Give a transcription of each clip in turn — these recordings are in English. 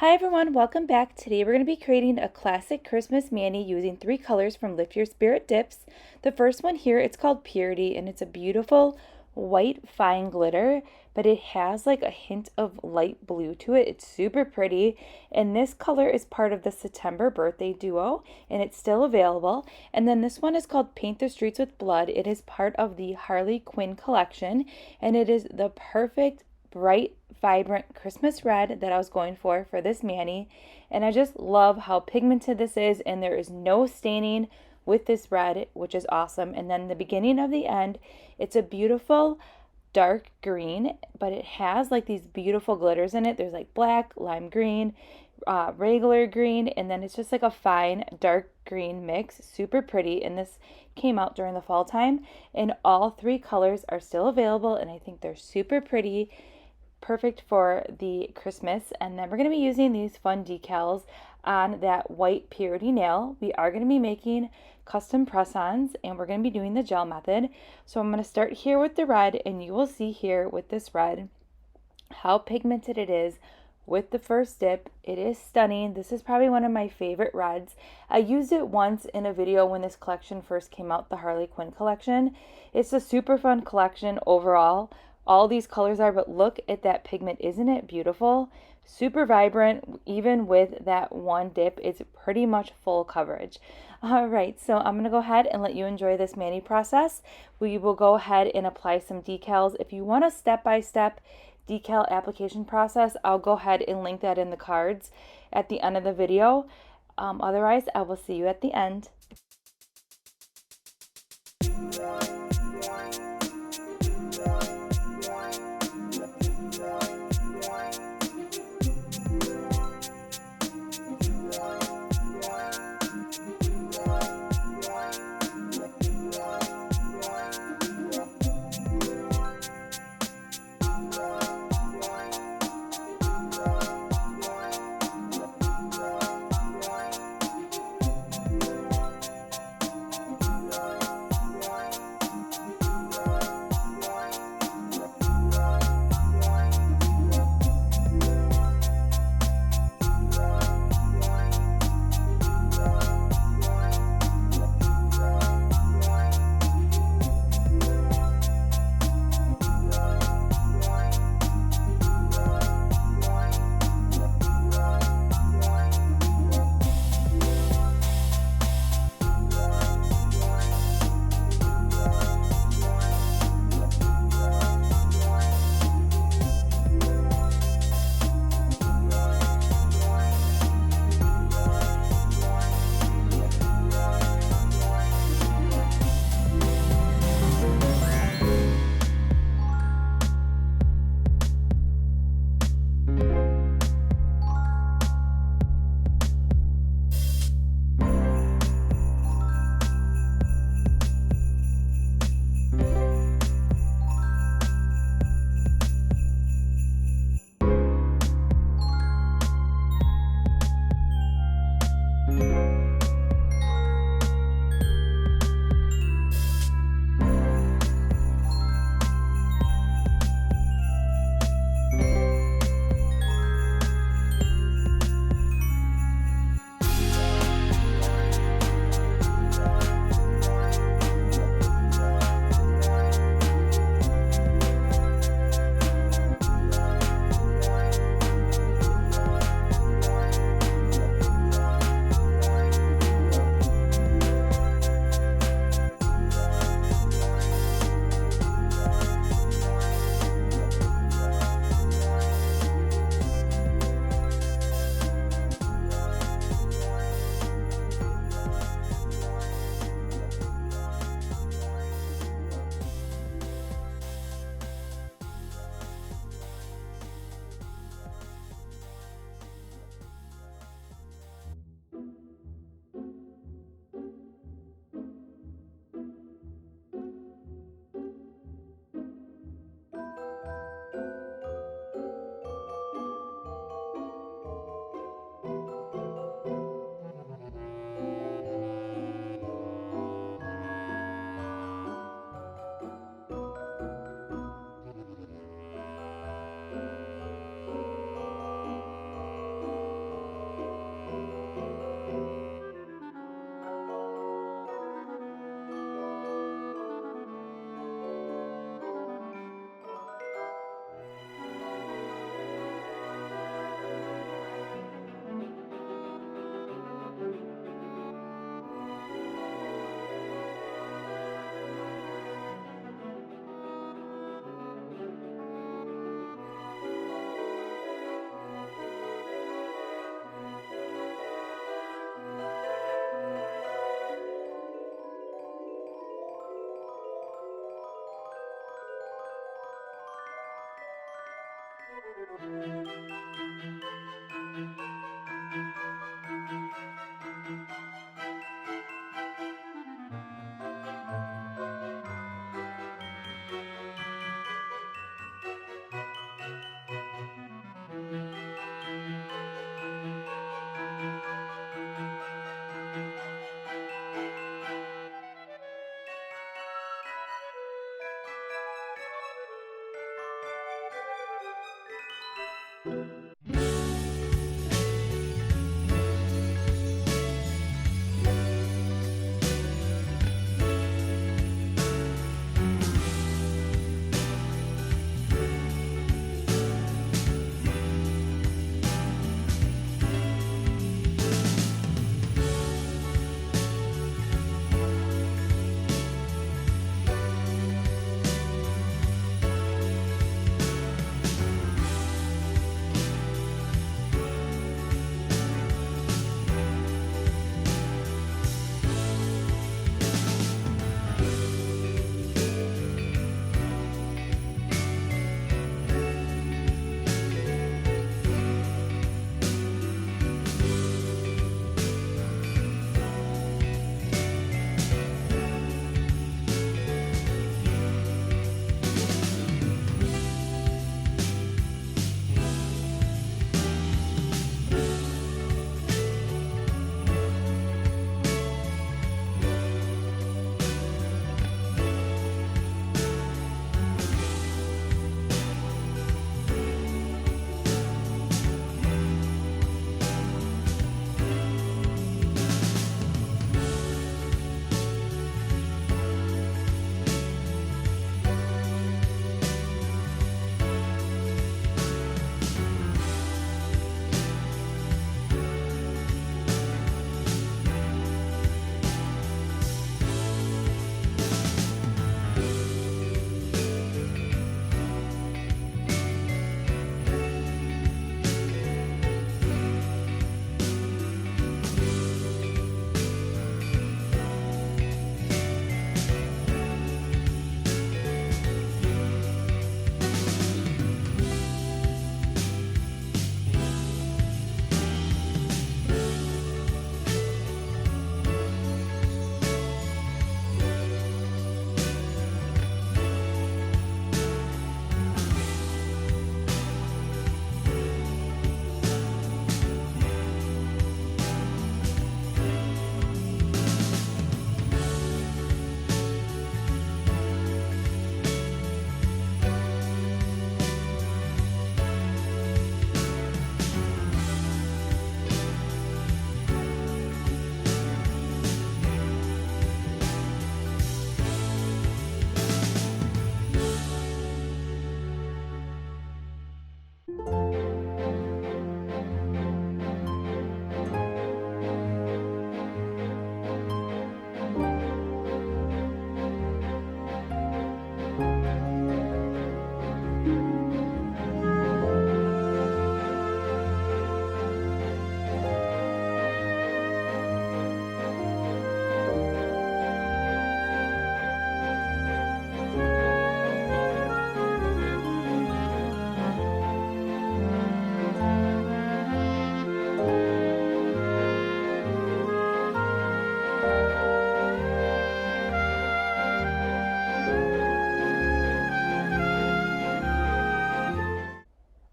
Hi everyone, welcome back. Today we're going to be creating a classic Christmas mani using 3 colors from Lift Your Spirit Dips. The first one here, it's called Purity, and it's a beautiful white fine glitter, but it has like a hint of light blue to it. It's super pretty, and this color is part of the September birthday duo, and it's still available. And then this one is called Paint the Streets with Blood. It is part of the Harley Quinn collection, and it is the perfect bright, vibrant Christmas red that I was going for this mani. And I just love how pigmented this is, and there is no staining with this red, which is awesome. And then the beginning of the end, it's a beautiful dark green, but it has like these beautiful glitters in it. There's like black, lime green, regular green, and then it's just like a fine dark green mix. Super pretty, and this came out during the fall time, and all 3 colors are still available, and I think they're super pretty, perfect for the Christmas. And then we're going to be using these fun decals on that white Purity nail. We are going to be making custom press-ons, and we're going to be doing the gel method. So I'm going to start here with the red, and you will see here with this red how pigmented it is with the first dip. It is stunning. This is probably one of my favorite reds. I used it once in a video when this collection first came out, the Harley Quinn collection. It's a super fun collection overall. All these colors are, but look at that pigment. Isn't it beautiful? Super vibrant. Even with that one dip, it's pretty much full coverage. All right, so I'm going to go ahead and let you enjoy this mani process. We will go ahead and apply some decals. If you want a step-by-step decal application process, I'll go ahead and link that in the cards at the end of the video. Otherwise, I will see you at the end.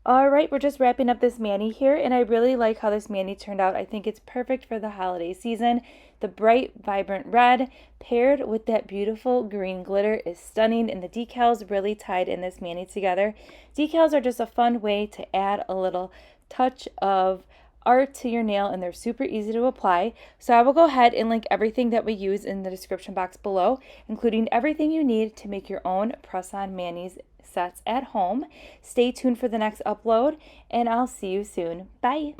All right, we're just wrapping up this mani here, and I really like how this mani turned out. I think it's perfect for the holiday season. The bright, vibrant red paired with that beautiful green glitter is stunning, and the decals really tied in this mani together. Decals are just a fun way to add a little touch of art to your nail, and they're super easy to apply. So I will go ahead and link everything that we use in the description box below, including everything you need to make your own press-on manis sets at home. Stay tuned for the next upload, and I'll see you soon. Bye.